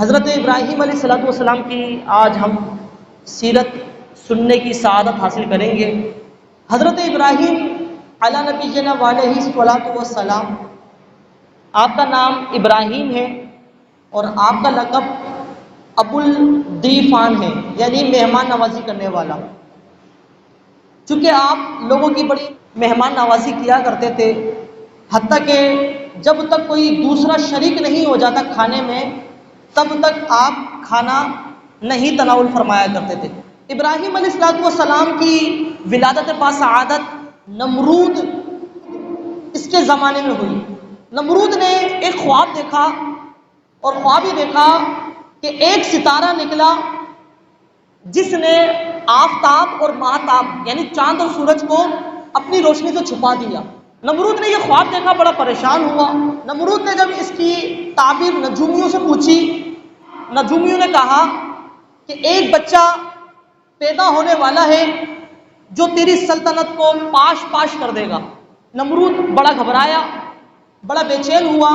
حضرت ابراہیم علیہ السلام کی آج ہم سیرت سننے کی سعادت حاصل کریں گے۔ حضرت ابراہیم علی نبینا علیہ الصلوۃ والسلام، آپ کا نام ابراہیم ہے اور آپ کا لقب ابو الضیفان ہے، یعنی مہمان نوازی کرنے والا۔ چونکہ آپ لوگوں کی بڑی مہمان نوازی کیا کرتے تھے، حتیٰ کہ جب تک کوئی دوسرا شریک نہیں ہو جاتا کھانے میں تب تک آپ کھانا نہیں تناول فرمایا کرتے تھے۔ ابراہیم علیہ السلام کی ولادت باسعادت نمرود اس کے زمانے میں ہوئی۔ نمرود نے ایک خواب دیکھا اور خواب یہ دیکھا کہ ایک ستارہ نکلا جس نے آفتاب اور ماہتاب یعنی چاند اور سورج کو اپنی روشنی سے چھپا دیا۔ نمرود نے یہ خواب دیکھا، بڑا پریشان ہوا۔ نمرود نے جب اس کی تعبیر نجومیوں سے پوچھی، نجومیوں نے کہا کہ ایک بچہ پیدا ہونے والا ہے جو تیری سلطنت کو پاش پاش کر دے گا۔ نمرود بڑا گھبرایا، بڑا بے چین ہوا۔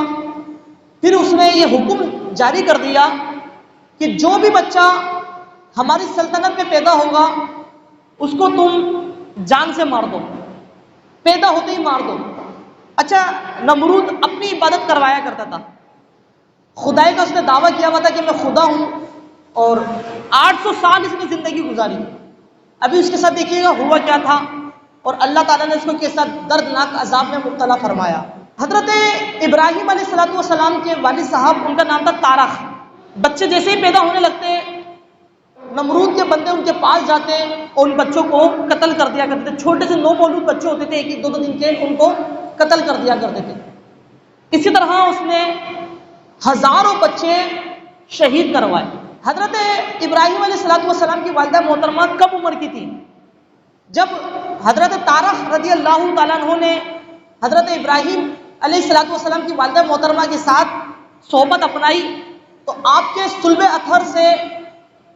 پھر اس نے یہ حکم جاری کر دیا کہ جو بھی بچہ ہماری سلطنت میں پیدا ہوگا اس کو تم جان سے مار دو، پیدا ہوتے ہی مار دو۔ اچھا، نمرود اپنی عبادت کروایا کرتا تھا، خدائی کا اس نے دعویٰ کیا ہوا تھا کہ میں خدا ہوں، اور 800 سال اس نے زندگی گزاری۔ ابھی اس کے ساتھ دیکھیے گا ہوا کیا تھا، اور اللہ تعالیٰ نے اس کو کے ساتھ دردناک عذاب میں مبتلا فرمایا۔ حضرت ابراہیم علیہ السلام کے والد صاحب، ان کا نام تھا تارخ۔ بچے جیسے ہی پیدا ہونے لگتے، نمرود کے بندے ان کے پاس جاتے اور ان بچوں کو قتل کر دیا کرتے تھے۔ چھوٹے سے 9 مولود بچے ہوتے تھے، 1-1 2-2 دن کے، ان کو قتل کر دیا کرتے تھے۔ اسی طرح اس نے ہزاروں بچے شہید کروائے۔ حضرت ابراہیم علیہ السلام کی والدہ محترمہ کم عمر کی تھی جب حضرت تارخ رضی اللہ تعالیٰ عنہ نے حضرت ابراہیم علیہ السلام کی والدہ محترمہ کے ساتھ صحبت اپنائی، تو آپ کے صلب اطہر سے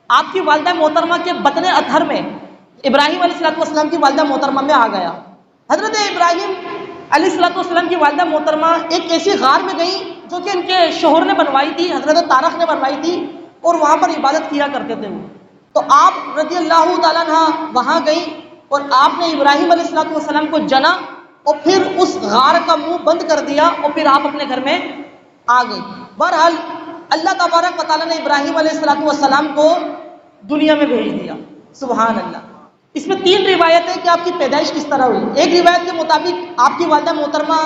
آپ کی والدہ محترمہ کے بطن اطہر میں ابراہیم علیہ السلام کی والدہ محترمہ میں آ گیا۔ حضرت ابراہیم علیہ السلام کی والدہ محترمہ ایک ایسی غار میں گئیں جو کہ ان کے شوہر نے بنوائی تھی، حضرت تارخ نے بنوائی تھی، اور وہاں پر عبادت کیا کرتے تھے وہ۔ تو آپ رضی اللہ تعالیٰ عنہ وہاں گئیں اور آپ نے ابراہیم علیہ السلام کو جنا اور پھر اس غار کا منہ بند کر دیا، اور پھر آپ اپنے گھر میں آ گئی۔ بہرحال اللہ تبارک و تعالیٰ نے ابراہیم علیہ السلام کو دنیا میں بھیج دیا۔ سبحان اللہ۔ اس میں 3 روایتیں کہ آپ کی پیدائش کس طرح ہوئی۔ ایک روایت کے مطابق آپ کی والدہ محترمہ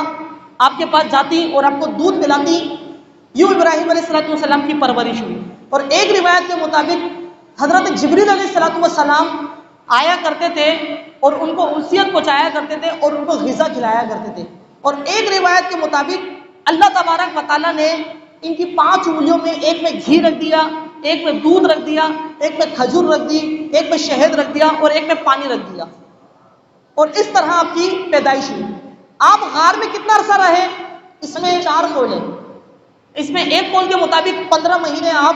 آپ کے پاس جاتی اور آپ کو دودھ پلاتی، یوں ابراہیم علیہ السلام کی پرورش ہوئی۔ اور ایک روایت کے مطابق حضرت جبریل علیہ السلام آیا کرتے تھے اور ان کو انسیت پہنچایا کرتے تھے اور ان کو غذا کھلایا کرتے تھے۔ اور ایک روایت کے مطابق اللہ تبارک و تعالیٰ نے ان کی 5 انگلیوں میں، ایک میں گھی رکھ دیا، ایک میں دودھ رکھ دیا، ایک میں کھجور رکھ دی، ایک میں شہد رکھ دیا اور ایک میں پانی رکھ دیا، اور اس طرح آپ کی پیدائش ہوئی۔ آپ غار میں کتنا عرصہ رہے؟ اس میں 4 قول ہیں۔ اس میں ایک قول کے مطابق 15 مہینے آپ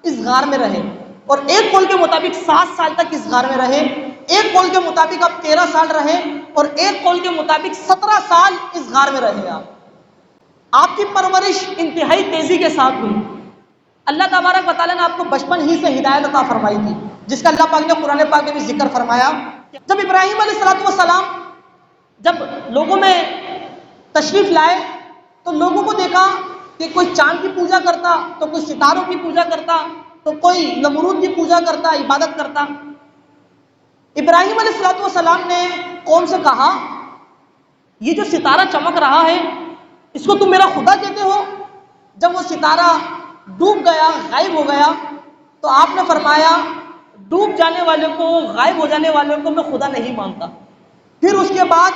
اس غار میں رہے، اور ایک قول کے مطابق 7 سال تک اس غار میں رہے، ایک قول کے مطابق آپ 13 سال رہے، اور ایک قول کے مطابق 17 سال اس غار میں رہے۔ آپ کی پرورش انتہائی تیزی کے ساتھ ہوئی۔ اللہ تبارک و تعالیٰ نے آپ کو بچپن ہی سے ہدایت عطا فرمائی تھی، جس کا اللہ پاک نے قرآن پاک میں بھی ذکر فرمایا۔ جب ابراہیم علیہ السلام جب لوگوں میں تشریف لائے تو لوگوں کو دیکھا کہ کوئی چاند کی پوجا کرتا، تو کوئی ستاروں کی پوجا کرتا، تو کوئی نمرود کی پوجا کرتا، عبادت کرتا۔ ابراہیم علیہ السلام نے قوم سے کہا، یہ جو ستارہ چمک رہا ہے اس کو تم میرا خدا کہتے ہو؟ جب وہ ستارہ ڈوب گیا، غائب ہو گیا، تو آپ نے فرمایا، ڈوب جانے والے کو، غائب ہو جانے والے کو میں خدا نہیں مانتا۔ پھر اس کے بعد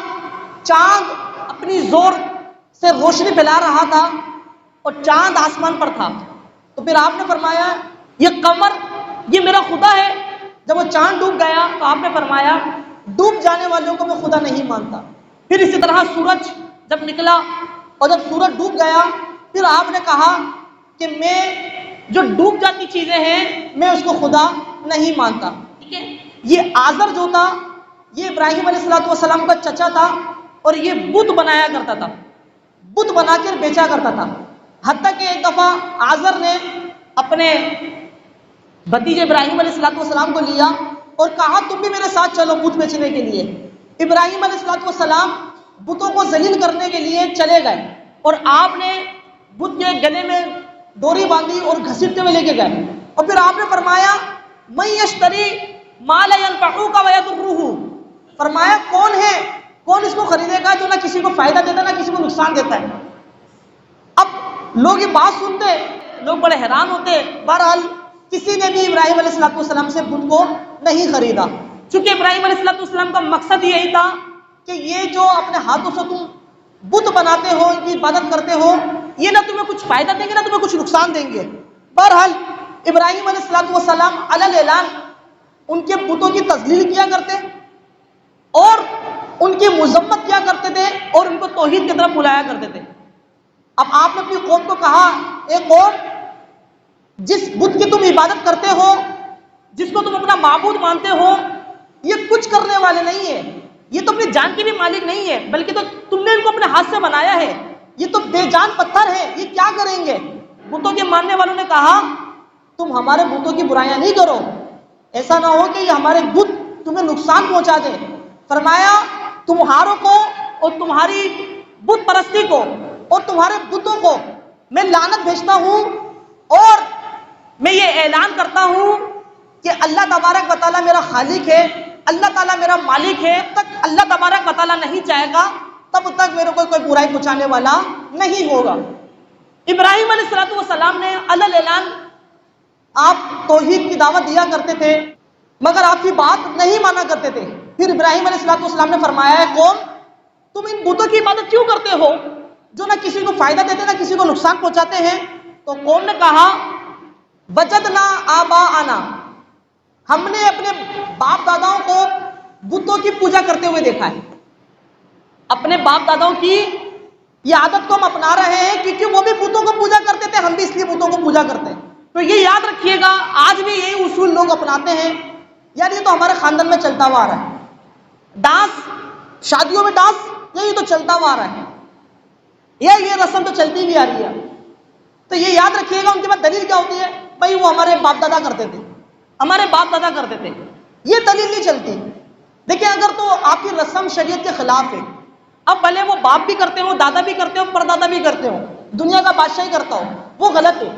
چاند اپنی زور سے روشنی پھیلا رہا تھا اور چاند آسمان پر تھا، تو پھر آپ نے فرمایا، یہ قمر یہ میرا خدا ہے۔ جب وہ چاند ڈوب گیا تو آپ نے فرمایا، ڈوب جانے والوں کو میں خدا نہیں مانتا۔ پھر اسی طرح سورج جب نکلا اور جب سورج ڈوب گیا، پھر آپ نے کہا کہ میں جو ڈوب جاتی چیزیں ہیں میں اس کو خدا نہیں مانتا۔ ٹھیک ہے، یہ آزر جو تھا یہ ابراہیم علیہ السلام کا چچا تھا، اور یہ بت بنایا کرتا تھا، بت بنا کر بیچا کرتا تھا۔ حتیٰ کہ ایک دفعہ آزر نے اپنے بھتیجے ابراہیم علیہ السلام کو لیا اور کہا تم بھی میرے ساتھ چلو بت بیچنے کے لیے۔ ابراہیم علیہ السلام بتوں کو ذلیل کرنے کے لیے چلے گئے اور آپ نے بت کے گلے میں ڈوری باندھی اور گھسیٹتے ہوئے لے کے گئے، اور پھر آپ نے فرمایا من یشتری ما لا ينفعک ویضرہ، فرمایا کون اس کو خریدے گا جو نہ کسی کو فائدہ دیتا نہ کسی کو نقصان دیتا ہے۔ اب لوگ یہ بات سنتے، لوگ بڑے حیران ہوتے۔ بہرحال کسی نے بھی ابراہیم علیہ السلام سے بت کو نہیں خریدا، چونکہ ابراہیم علیہ السلام کا مقصد یہی تھا کہ یہ جو اپنے ہاتھوں سے تم بت بناتے ہو، ان کی عبادت کرتے ہو، یہ نہ تمہیں کچھ فائدہ دیں گے نہ تمہیں کچھ نقصان دیں گے۔ بہرحال ابراہیم علیہ السلام علی الاعلان ان کے بتوں کی تذلیل کیا کرتے اور ان کی مذمت کیا کرتے تھے اور ان کو توحید کی طرف بلایا کرتے تھے۔ اب آپ نے اپنی قوم کو کہا، اے قوم، جس بت کی تم عبادت کرتے ہو، جس کو تم اپنا معبود مانتے ہو، یہ کچھ کرنے والے نہیں ہیں، یہ تو اپنی جان کے بھی مالک نہیں ہے، بلکہ تو تم نے ان کو اپنے ہاتھ سے بنایا ہے، یہ تو بے جان پتھر ہے، یہ کیا کریں گے؟ بتوں کے ماننے والوں نے کہا تم ہمارے بتوں کی برائیاں نہیں کرو، ایسا نہ ہو کہ یہ ہمارے بت تمہیں نقصان پہنچا دیں۔ فرمایا تمہاروں کو اور تمہاری بت پرستی کو اور تمہارے بتوں کو میں لعنت بھیجتا ہوں، اور میں یہ اعلان کرتا ہوں کہ اللہ تبارک و تعالیٰ میرا خالق ہے، اللہ تعالیٰ میرا مالک ہے، تک اللہ تبارک و تعالیٰ نہیں چاہے گا تب تک میرے کو کوئی برائی پہنچانے والا نہیں ہوگا۔ ابراہیم علیہ السلام نے علی الاعلان آپ توحید کی دعوت دیا کرتے تھے، مگر آپ کی بات نہیں مانا کرتے تھے۔ پھر ابراہیم علیہ السلام نے فرمایا ہے قوم، تم ان بتوں کی عبادت کیوں کرتے ہو جو نہ کسی کو فائدہ دیتے نہ کسی کو نقصان پہنچاتے ہیں؟ تو قوم نے کہا وجدنا آباءنا، ہم نے اپنے باپ داداؤں کو بتوں کی پوجا کرتے ہوئے دیکھا ہے، اپنے باپ داداؤں کی یہ عادت کو ہم اپنا رہے ہیں کیونکہ وہ بھی بتوں کو پوجا کرتے تھے، ہم بھی اس لیے بتوں کو پوجا کرتے ہیں۔ تو یہ یاد رکھیے گا، آج بھی یہی اصول لوگ اپناتے ہیں، یار یہ تو ہمارے خاندان میں چلتا ہوا آ رہا ہے، ڈانس، شادیوں میں ڈانس، یہی تو چلتا ہوا آ رہا ہے، یہ رسم تو چلتی بھی آ رہی ہے۔ تو یہ یاد رکھیے گا، ان کے بعد دلیل کیا ہوتی ہے؟ بھائی وہ ہمارے باپ دادا کرتے تھے، ہمارے باپ دادا کرتے تھے، یہ دلیل نہیں چلتی۔ دیکھیں اگر تو آپ کی رسم شریعت کے خلاف ہے، اب بھلے وہ باپ بھی کرتے ہو، دادا بھی کرتے ہو، پردادا بھی کرتے ہو، دنیا کا بادشاہ ہی کرتا ہو، وہ غلط ہے،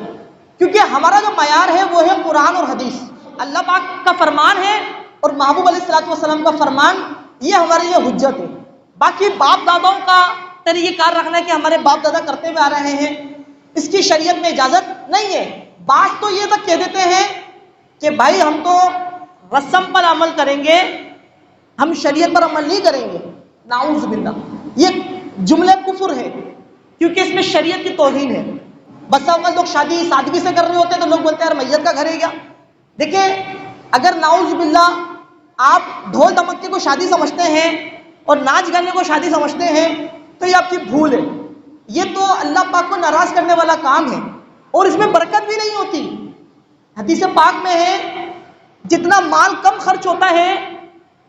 کیونکہ ہمارا جو معیار ہے وہ ہے قرآن اور حدیث، اللہ پاک کا فرمان ہے اور محبوب علیہ السلام کا فرمان، یہ ہمارے لیے حجت ہے۔ باقی باپ داداؤں کا طریقہ کار رکھنا ہے کہ ہمارے باپ دادا کرتے ہوئے آ رہے ہیں، اس کی شریعت میں اجازت نہیں ہے۔ بعض تو یہ تک کہہ دیتے ہیں کہ بھائی ہم تو رسم پر عمل کریں گے، ہم شریعت پر عمل نہیں کریں گے، نعوذ باللہ، یہ جملے کفر ہے کیونکہ اس میں شریعت کی توہین ہے۔ بس اوقات لوگ شادی سادگی سے کر رہے ہوتے ہیں تو لوگ بولتے ہیں یار میت کا گھر ہے کیا؟ دیکھیں اگر نعوذ باللہ آپ ڈھول دمکے کو شادی سمجھتے ہیں اور ناچ گانے کو شادی سمجھتے ہیں تو یہ آپ کی بھول ہے، یہ تو اللہ پاک کو ناراض کرنے والا کام ہے اور اس میں برکت بھی نہیں ہوتی۔ حدیث پاک میں ہے جتنا مال کم خرچ ہوتا ہے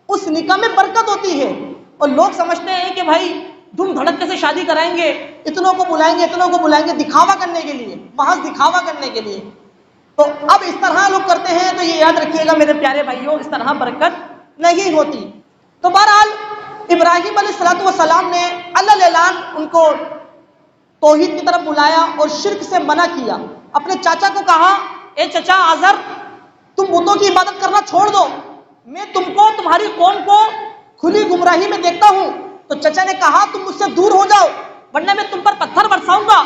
اس نکاح میں برکت ہوتی ہے، اور لوگ سمجھتے ہیں کہ بھائی دھوم دھڑکے سے شادی کرائیں گے، اتنوں کو بلائیں گے دکھاوا کرنے کے لیے، محض دکھاوا کرنے کے لیے۔ تو اب اس طرح لوگ کرتے ہیں تو یہ یاد رکھیے گا میرے پیارے بھائیوں، اس طرح برکت نہیں ہوتی۔ تو بہرحال ابراہیم علیہ السلام نے علی الاعلان ان کو توحید کی طرف بلایا اور شرک سے منع کیا۔ اپنے چاچا کو کہا اے چچا آزر، تم بتوں کی عبادت کرنا چھوڑ دو، میں تم کو تمہاری قوم کو کھلی گمراہی میں دیکھتا ہوں۔ تو چچا نے کہا تم مجھ سے دور ہو جاؤ ورنہ میں تم پر پتھر برساؤں گا۔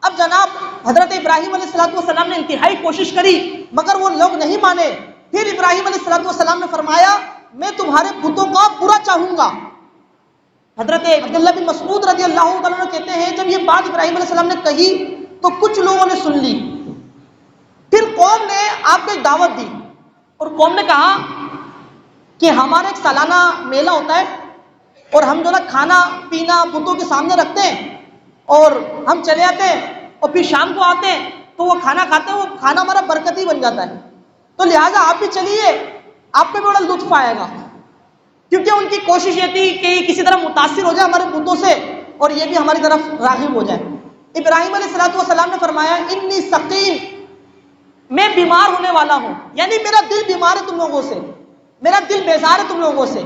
اب جناب حضرت ابراہیم علیہ السلام نے انتہائی کوشش کری مگر وہ لوگ نہیں مانے۔ پھر ابراہیم علیہ السلام نے فرمایا میں تمہارے بتوں کا برا چاہوں گا۔ حضرت عبداللہ بن مسعود رضی اللہ تعالیٰ عنہ کہتے ہیں جب یہ بات ابراہیم علیہ السلام نے کہی تو کچھ لوگوں نے سن لی، پھر قوم نے آپ کو ایک دعوت دی اور قوم نے کہا کہ ہمارا ایک سالانہ میلہ ہوتا ہے اور ہم جو نا کھانا پینا بتوں کے سامنے رکھتے ہیں اور ہم چلے آتے ہیں اور پھر شام کو آتے ہیں تو وہ کھانا کھاتے ہیں، وہ کھانا ہمارا برکتی بن جاتا ہے، تو لہٰذا آپ بھی چلیے، آپ پہ بھی بڑا لطف آئے گا، کیونکہ ان کی کوشش یہ تھی کہ یہ کسی طرح متاثر ہو جائے ہمارے بتوں سے اور یہ بھی ہماری طرف راغب ہو جائے۔ ابراہیم علیہ السلام نے فرمایا انی سقیم، بیمار ہونے والا ہوں، یعنی میرا دل بیمار ہے تم لوگوں سے، میرا دل بیزار ہے تم لوگوں سے۔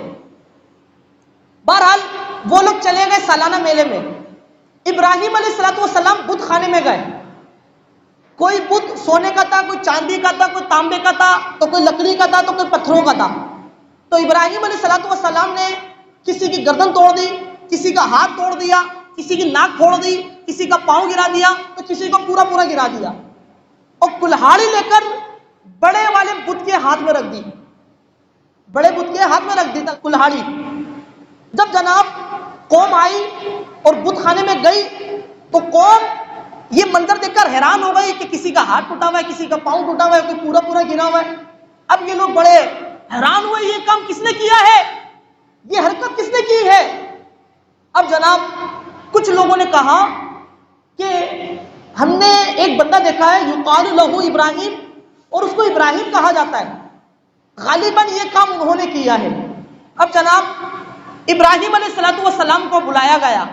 بہرحال وہ لوگ چلے گئے سالانہ میلے میں۔ ابراہیم علیہ السلام بت خانے میں گئے، کوئی بت سونے کا تھا، کوئی چاندی کا تھا، کوئی تانبے کا تھا، تو کوئی لکڑی کا تھا، تو کوئی پتھروں کا تھا۔ تو ابراہیم علیہ السلام نے کسی کی گردن توڑ دی، کسی کا ہاتھ توڑ دیا، کسی کی ناک پھوڑ دی، کسی کا پاؤں گرا دیا، تو کسی کو پورا گرا دیا، اور کلہاڑی لے کر بڑے والے بت کے ہاتھ میں رکھ دی، بڑے بت کے ہاتھ میں رکھ دی کلہاڑی۔ جب جناب قوم آئی اور بت خانے میں گئی تو قوم یہ منظر دیکھ کر حیران ہو گئی کہ کسی کا ہاتھ ٹوٹا ہوا ہے، کسی کا پاؤں ٹوٹا ہوا ہے، کوئی پورا گرا ہوا ہے۔ اب یہ لوگ بڑے حیران ہوئے، یہ کام کس نے کیا ہے، یہ حرکت کس نے کی ہے؟ اب جناب کچھ لوگوں نے کہا کہ ہم نے ایک بندہ دیکھا ہے یقال لہ ابراہیم، اور اس کو ابراہیم کہا جاتا ہے، غالباً یہ کام انہوں نے کیا ہے۔ اب جناب ابراہیم علیہ السلام کو بلایا گیا،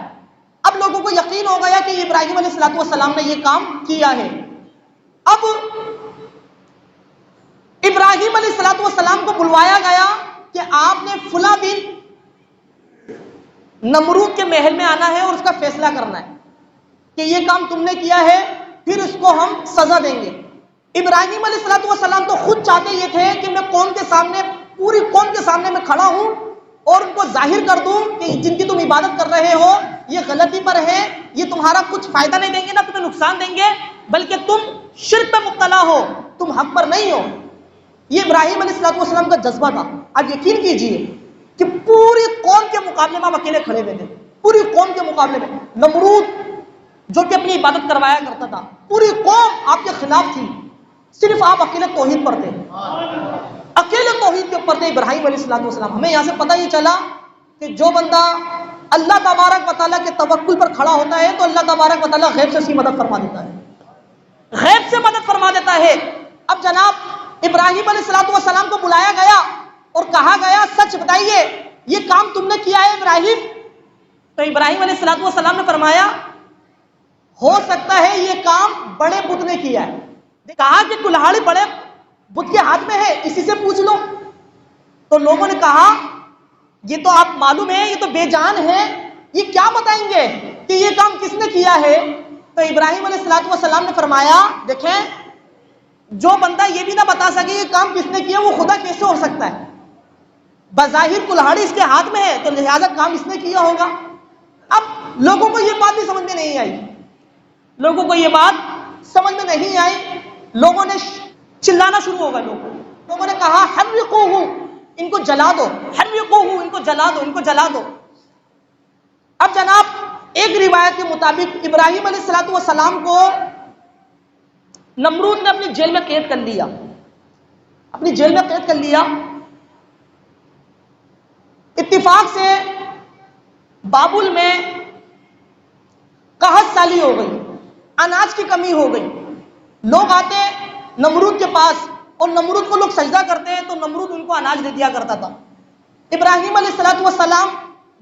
اب لوگوں کو یقین ہو گیا کہ ابراہیم علیہ السلام نے یہ کام کیا ہے۔ اب ابراہیم علیہ السلام کو بلوایا گیا کہ آپ نے فلاں دن نمرود کے محل میں آنا ہے اور اس کا فیصلہ کرنا ہے کہ یہ کام تم نے کیا ہے، پھر اس کو ہم سزا دیں گے۔ ابراہیم علیہ السلام تو خود چاہتے یہ تھے کہ میں قوم کے سامنے، پوری قوم کے سامنے میں کھڑا ہوں اور ان کو ظاہر کر دوں کہ جن کی تم عبادت کر رہے ہو یہ غلطی پر ہے، یہ تمہارا کچھ فائدہ نہیں دیں گے، نہ تمہیں نقصان دیں گے، بلکہ تم شرک پہ مبتلا ہو، تم حق پر نہیں ہو۔ یہ ابراہیم علیہ السلام کا جذبہ تھا۔ اب یقین کیجئے کہ پوری قوم کے مقابلے میں آپ اکیلے کھڑے ہوئے تھے، پوری قوم کے مقابلے میں۔ نمرود جو کہ اپنی عبادت کروایا کرتا تھا، پوری قوم آپ کے خلاف تھی، صرف آپ اکیلے توحید پر تھے، اکیلے توحید کے اوپر تھے ابراہیم علیہ السلام۔ ہمیں یہاں سے پتہ یہ چلا کہ جو بندہ اللہ تبارک و تعالیٰ کے توکل پر کھڑا ہوتا ہے تو اللہ تبارک و تعالیٰ غیب سے اس کی مدد فرما دیتا ہے، غیب سے مدد فرما دیتا ہے۔ اب جناب ابراہیم علیہ السلام کو بلایا گیا اور کہا گیا سچ بتائیے یہ کام تم نے کیا ہے ابراہیم؟ تو ابراہیم علیہ السلام نے فرمایا ہو سکتا ہے یہ کام بڑے بت نے کیا ہے۔ کہا کہ کلہاڑی بڑے بت کے ہاتھ میں ہے، اسی سے پوچھ لو۔ تو لوگوں نے کہا یہ تو آپ معلوم ہے، یہ تو بے جان ہے، یہ کیا بتائیں گے کہ یہ کام کس نے کیا ہے؟ تو ابراہیم علیہ السلام نے فرمایا دیکھیں جو بندہ یہ بھی نہ بتا سکے یہ کام کس نے کیا، وہ خدا کیسے ہو سکتا ہے؟ بظاہر کلہاڑی اس کے ہاتھ میں ہے تو لہذا کام اس نے کیا ہوگا۔ اب لوگوں کو یہ بات بھی سمجھ میں نہیں آئی، لوگوں کو یہ بات سمجھ میں نہیں آئی، لوگوں نے چلانا شروع ہو گئے، لوگوں نے کہا حرقوہ، ان کو جلا دو، حرقوہ، ان کو جلا دو، ان کو جلا دو۔ اب جناب ایک روایت کے مطابق ابراہیم علیہ السلام کو نمرود نے اپنی جیل میں قید کر لیا، اپنی جیل میں قید کر لیا۔ اتفاق سے بابل میں قحط سالی ہو گئی، اناج کی کمی ہو گئی، لوگ آتے نمرود کے پاس اور نمرود کو لوگ سجدہ کرتے ہیں تو نمرود ان کو اناج دے دیا کرتا تھا۔ ابراہیم علیہ السلام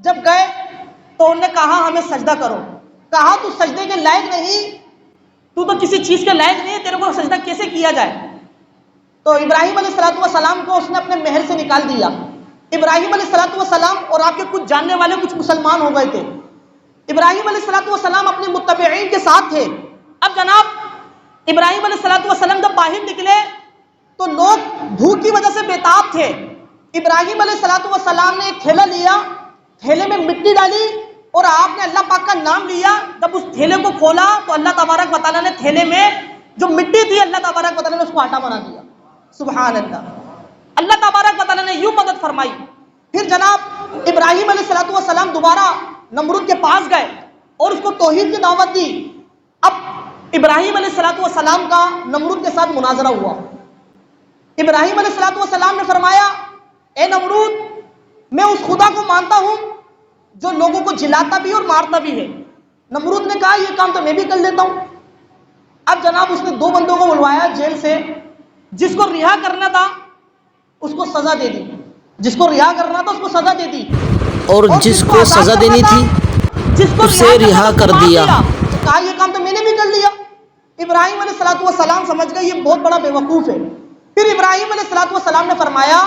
جب گئے تو انہوں نے کہا ہمیں سجدہ کرو، کہا تو سجدے کے لائق نہیں، تو کسی چیز کے لائق نہیں ہے، تیرے کو سجدہ کیسے کیا جائے؟ تو ابراہیم علیہ السلام کو اس نے اپنے محل سے نکال دیا۔ ابراہیم علیہ السلام اور آپ کے کچھ جاننے والے کچھ مسلمان ہو گئے تھے، ابراہیم علیہ السلام اپنے متبعین کے ساتھ تھے۔ اب جناب ابراہیم علیہ السلام جب باہر نکلے تو لوگ بھوک کی وجہ سے بےتاب تھے۔ ابراہیم علیہ السلام نے ایک تھیلا لیا، تھیلے میں مٹی ڈالی اور آپ نے اللہ پاک کا نام لیا۔ جب اس تھیلے کو کھولا تو اللہ تبارک و تعالیٰ نے تھیلے میں جو مٹی تھی اللہ تبارک و تعالیٰ نے اس کو آٹا بنا دیا۔ سبحان اللہ، اللہ تبارک و تعالیٰ نے یوں مدد فرمائی۔ پھر جناب ابراہیم علیہ السلام دوبارہ نمرود کے پاس گئے اور اس کو توحید کی دعوت دی۔ اب ابراہیم علیہ السلام کا نمرود کے ساتھ مناظرہ ہوا۔ ابراہیم علیہ السلام نے فرمایا اے نمرود میں اس خدا کو مانتا ہوں جو لوگوں کو جلاتا بھی اور مارتا بھی ہے۔ نمرود نے کہا یہ کام تو میں بھی کر لیتا ہوں۔ اب جناب اس نے دو بندوں کو بلوایا جیل سے، جس کو رہا کرنا تھا اس کو سزا دے دی، جس کو رہا کرنا تھا اس کو سزا دے دی، اور جس کو سزا دینی تھی جس کو اسے رہا کر دیا۔ کہا یہ کام تو میں نے بھی کر لیا۔ ابراہیم علیہ السلام سمجھ گئے یہ بہت بڑا بیوقوف ہے۔ پھر ابراہیم علیہ السلام نے فرمایا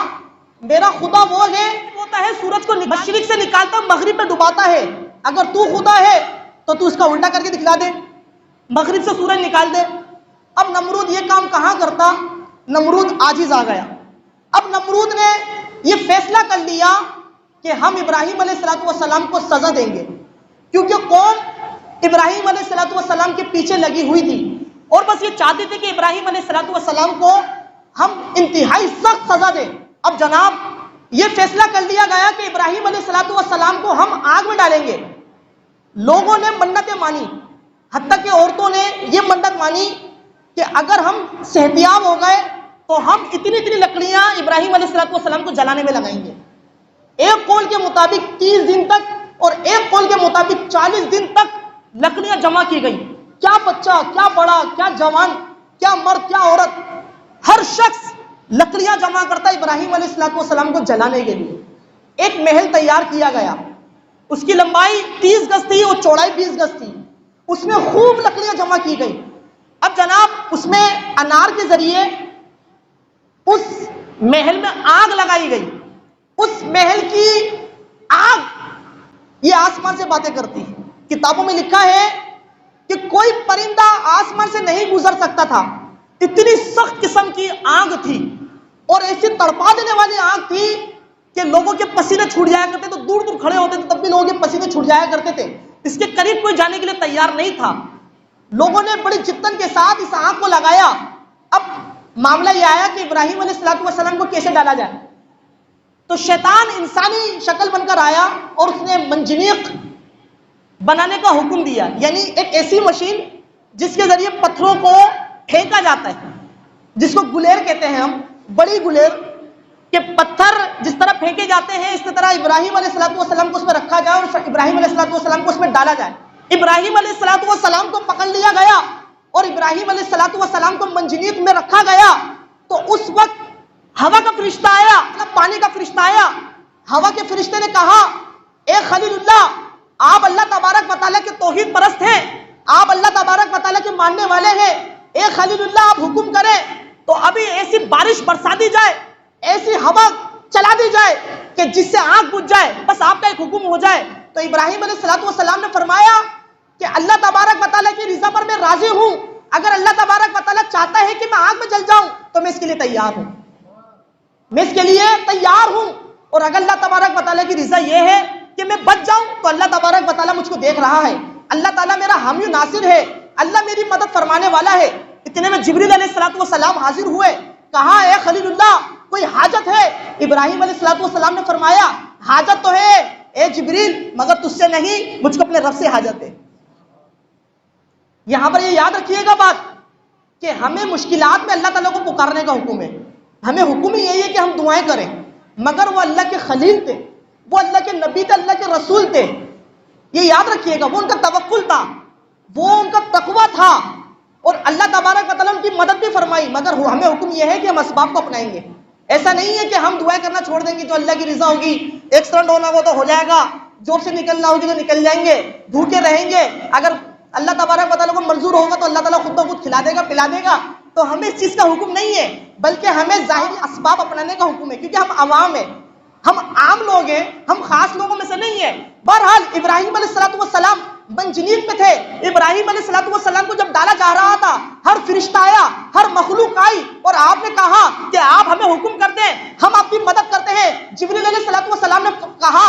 میرا خدا وہ ہے ہوتا ہے سورج کو مشرق سے نکالتا مغرب میں ڈباتا ہے، اگر تو خدا ہے تو تو اس کا الٹا کر کے دکھلا دے، مغرب سے سورج نکال دے۔ اب نمرود یہ کام کہاں کرتا؟ نمرود عاجز آ گیا۔ اب نمرود نے یہ فیصلہ کر لیا کہ ہم ابراہیم علیہ السلام کو سزا دیں گے، کیونکہ قوم ابراہیم علیہ السلام کے پیچھے لگی ہوئی تھی اور بس یہ چاہتے تھے کہ ابراہیم علیہ السلام کو ہم انتہائی سخت سزا دیں۔ اب جناب یہ فیصلہ کر لیا گیا کہ ابراہیم علیہ السلام کو ہم آگ میں ڈالیں گے۔ لوگوں نے منتیں مانی، حتیٰ کہ عورتوں نے یہ منت مانی کہ اگر ہم صحتیاب ہو گئے تو ہم اتنی لکڑیاں ابراہیم علیہ السلام کو جلانے میں لگائیں گے۔ ایک قول کے مطابق 30 دن تک اور ایک قول کے مطابق 40 دن تک لکڑیاں جمع کی گئی۔ کیا بچہ، کیا بڑا، کیا جوان، کیا مرد، کیا عورت، ہر شخص لکڑیاں جمع کرتا ابراہیم علیہ السلام کو جلانے کے لیے۔ ایک محل تیار کیا گیا، اس کی لمبائی 30 گز تھی اور چوڑائی 20 گز تھی، اس میں خوب لکڑیاں جمع کی گئی۔ اب جناب اس میں انار کے ذریعے اس محل میں آگ لگائی گئی۔ اس محل کی آگ یہ آسمان سے باتیں کرتی ہے۔ کتابوں میں لکھا ہے کہ کوئی پرندہ آسمان سے نہیں گزر سکتا تھا، اتنی سخت قسم کی آگ تھی اور ایسی تڑپا دینے والی آگ تھی کہ لوگوں کے پسینے چھوٹ جایا کرتے تو دور دور کھڑے ہوتے تھے تب بھی لوگوں کے پسینے چھوٹ جایا کرتے تھے، اس کے قریب کوئی جانے کے لیے تیار نہیں تھا۔ لوگوں نے بڑی جدت کے ساتھ اس آگ کو لگایا۔ اب معاملہ یہ آیا کہ ابراہیم علیہ السلام کو کیسے ڈالا جائے، تو شیطان انسانی شکل بن کر آیا اور اس نے منجنیق بنانے کا حکم دیا، یعنی ایک ایسی مشین جس کے ذریعے پتھروں کو پھینکا جاتا ہے، جس کو گلیر کہتے ہیں ہم، بڑی گلیر کہ پتھر جس طرح پھینکے جاتے ہیں اس طرح ابراہیم علیہ السلام کو اس میں رکھا جائے اور ابراہیم علیہ السلام کو اس میں ڈالا جائے۔ ابراہیم علیہ السلام کو پکڑ لیا گیا اور ابراہیم علیہ السلام کو منجنیق میں رکھا گیا۔ تو اس وقت ہوا کا فرشتہ آیا، پانی کا فرشتہ آیا۔ ہوا کے فرشتے نے کہا اے خلیل اللہ، آپ اللہ تبارک و تعالیٰ کے توحید پرست ہیں، آپ اللہ تبارک و تعالیٰ کے ماننے والے ہیں، اے خلیل اللہ آپ حکم کریں تو ابھی ایسی بارش برسا دی جائے، ایسی ہوا چلا دی جائے کہ جس سے آگ بجھ جائے، بس آپ کا ایک حکم ہو جائے۔ تو ابراہیم علیہ السلام نے فرمایا کہ اللہ تبارک و تعالیٰ کی رضا پر میں راضی ہوں، اگر اللہ تبارک و تعالیٰ چاہتا ہے کہ میں آگ میں جل جاؤں تو میں اس کے لیے تیار ہوں، میں اس کے لیے تیار ہوں، اور اگر اللہ تبارک و تعالیٰ کی رضا یہ ہے کہ میں بچ جاؤں تو اللہ تبارک و تعالیٰ مجھ کو دیکھ رہا ہے، اللہ تعالیٰ میرا حامی و ناصر ہے، اللہ میری مدد فرمانے والا ہے۔ اتنے میں جبریل علیہ السلام حاضر ہوئے، کہا اے خلیل اللہ کوئی حاجت ہے؟ ابراہیم علیہ السلام نے فرمایا حاجت تو ہے اے جبریل، مگر تجھ سے نہیں، مجھ کو اپنے رب سے حاجت ہے۔ یہاں پر یہ یاد رکھیے گا بات کہ ہمیں مشکلات میں اللہ تعالیٰ کو پکارنے کا حکم ہے، ہمیں حکم ہی یہی ہے کہ ہم دعائیں کریں، مگر وہ اللہ کے خلیل تھے، وہ اللہ کے نبی تھے، اللہ کے رسول تھے، یہ یاد رکھیے گا، وہ ان کا توکل تھا، وہ ان کا تقوی تھا، اور اللہ تبارک و تعالیٰ ان کی مدد بھی فرمائی، مگر ہمیں حکم یہ ہے کہ ہم اسباب کو اپنائیں گے۔ ایسا نہیں ہے کہ ہم دعائیں کرنا چھوڑ دیں گے تو اللہ کی رضا ہوگی، ایکسیڈنٹ ہونا ہو تو ہو جائے گا، جاب سے نکلنا ہوگی تو نکل جائیں گے، بھوکے رہیں گے، اگر اللہ تبارک و تعالیٰ کو منظور ہوگا تو اللہ تعالیٰ خود بخود کھلا دے گا، پلا دے گا۔ تو ہمیں اس چیز کا حکم نہیں ہے، بلکہ ہمیں ظاہری اسباب اپنانے کا حکم ہے، کیونکہ ہم عوام ہیں، ہم عام لوگ ہیں، ہم خاص لوگوں میں سے نہیں ہیں۔ بہرحال ابراہیم علیہ السلام منجنیق میں تھے، ابراہیم علیہ السلام کو جب ڈالا جا رہا تھا، ہر فرشتہ آیا، ہر مخلوق آئی، اور آپ نے کہا کہ آپ ہمیں حکم کر دیں، ہم آپ کی مدد کرتے ہیں۔ جبریل علیہ السلام نے کہا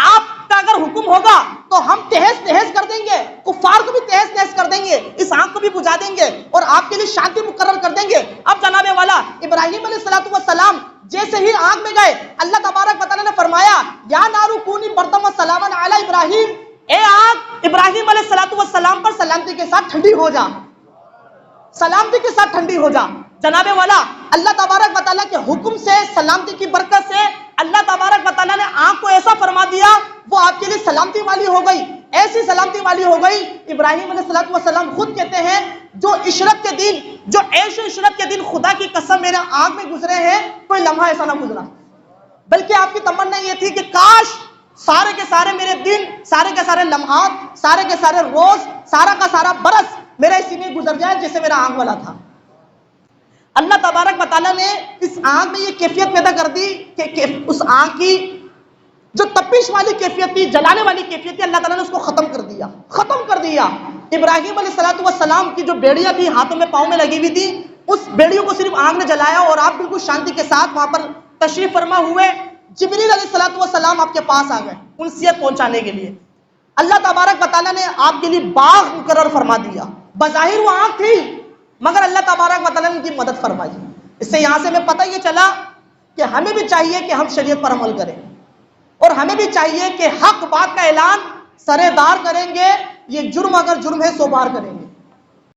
آپ کا اگر حکم ہوگا تو ہم تہس نہس کر دیں گے، کفار کو بھی تہس نہس کر دیں گے، اس آگ کو بھی بجھا دیں گے اور آپ کے لیے شانتی مقرر کر دیں گے۔ اب جناب والا ابراہیم علیہ السلام جیسے ہی آگ میں گئے، اللہ تبارک و تعالیٰ نے فرمایا یا نارو کونی بردم سلاما علی ابراہیم، اے آگ ابراہیم علیہ السلام پر سلامتی کے ساتھ ٹھنڈی ہو جا، سلامتی کے ساتھ ٹھنڈی ہو جا۔ جناب والا اللہ تبارک و تعالیٰ کے حکم سے، سلامتی کی برکت سے اللہ تبارک و تعالیٰ نے آگ کو ایسا فرما دیا، وہ آپ کے لیے سلامتی والی ہو گئی، ایسی سلامتی والی ہو گئی۔ ابراہیم علیہ السلام خود کہتے ہیں جو عشرت کے دن، جو عیش و عشرت کے دن خدا کی قسم میرے آگ میں گزرے ہیں، کوئی لمحہ ایسا نہ گزرا، بلکہ آپ کی تمنا یہ تھی کہ کاش سارے کے سارے میرے دن، سارے کے سارے لمحات، سارے کے سارے روز، سارا کا سارا برس میرا اسی میں گزر جائے جیسے میرا آنکھ والا تھا. اللہ تبارک و تعالیٰ نے اس آنکھ میں یہ کیفیت پیدا کر دی کہ اس آنکھ کی جو تپش والی کیفیت تھی، جلانے والی کیفیت تھی، اللہ تعالیٰ نے اس کو ختم کر دیا. ابراہیم علیہ السلام کی جو بیڑیاں تھی ہاتھوں میں پاؤں میں لگی ہوئی تھی، اس بیڑیوں کو صرف آنکھ نے جلایا اور آپ بالکل شانتی کے ساتھ وہاں پر تشریف فرما ہوئے. جبریل علیہ السلام آپ کے پاس آ گئے انسیت پہنچانے کے لیے. اللہ تبارک و تعالیٰ نے آپ کے لیے باغ مقرر فرما دیا. بظاہر وہ آنکھ تھی مگر اللہ تبارک و تعالیٰ نے ان کی مدد فرمائی. اس سے یہاں سے ہمیں پتہ یہ چلا کہ ہمیں بھی چاہیے کہ ہم شریعت پر عمل کریں، اور ہمیں بھی چاہیے کہ حق بات کا اعلان سرے دار کریں گے. یہ جرم اگر جرم ہے 100 بار کریں گے.